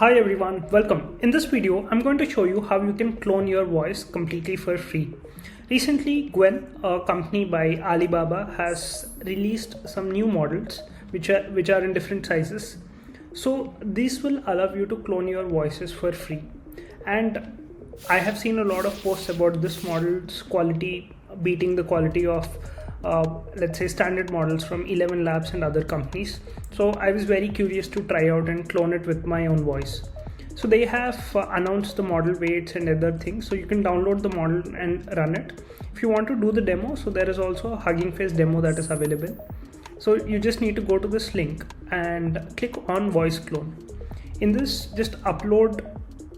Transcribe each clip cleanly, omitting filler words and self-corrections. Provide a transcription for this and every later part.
Hi everyone, welcome. In this video, I'm going to show you how you can clone your voice completely for free. Recently, Gwen, a company by Alibaba, has released some new models which are in different sizes. So these will allow you to clone your voices for free. And I have seen a lot of posts about this model's quality beating the quality of let's say standard models from ElevenLabs and other companies. So I was very curious to try out and clone it with my own voice. So they have announced the model weights and other things, so you can download the model and run it. If you want to do the demo, so there is also a Hugging Face demo that is available. So you just need to go to this link and click on voice clone. In this, just upload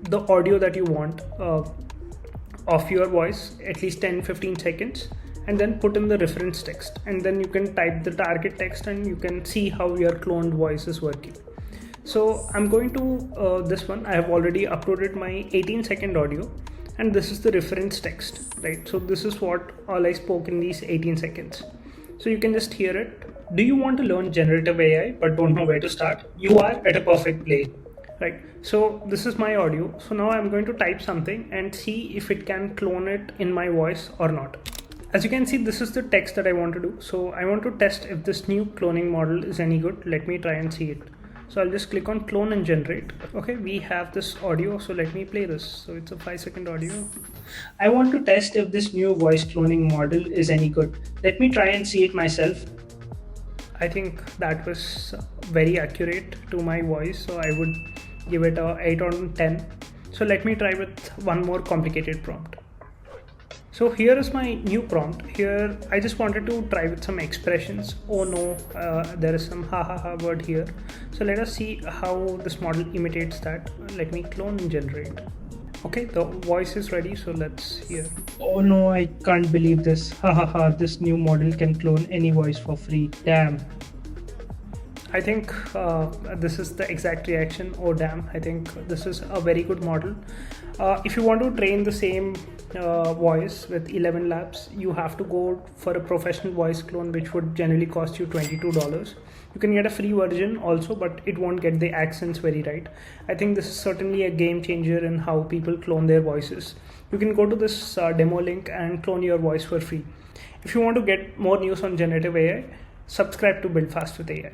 the audio that you want of your voice, at least 10-15 seconds, and then put in the reference text, and then you can type the target text and you can see how your cloned voice is working. So I'm going to this one. I have already uploaded my 18-second audio, and this is the reference text, right? So this is what all I spoke in these 18 seconds. So you can just hear it. Do you want to learn generative AI but don't know where to start? You are at a perfect place, right? So this is my audio. So now I'm going to type something and see if it can clone it in my voice or not. As you can see, this is the text that I want to do. So I want to test if this new cloning model is any good. Let me try and see it. So I'll just click on clone and generate. Okay, we have this audio. So let me play this. So it's a 5-second audio. I want to test if this new voice cloning model is any good. Let me try and see it myself. I think that was very accurate to my voice. So I would give it a 8 out of 10. So let me try with one more complicated prompt. So here is my new prompt. Here I just wanted to try with some expressions. Oh no, there is some ha ha ha word here. So let us see how this model imitates that. Let me clone and generate. Okay, the voice is ready, so let's hear. Oh no, I can't believe this. Ha ha ha, this new model can clone any voice for free. Damn. I think this is the exact reaction. Oh damn, I think this is a very good model. If you want to train the same voice with ElevenLabs, you have to go for a professional voice clone, which would generally cost you $22. You can get a free version also, but it won't get the accents very right. I think this is certainly a game changer in how people clone their voices. You can go to this demo link and clone your voice for free. If you want to get more news on generative AI, subscribe to Build Fast with AI.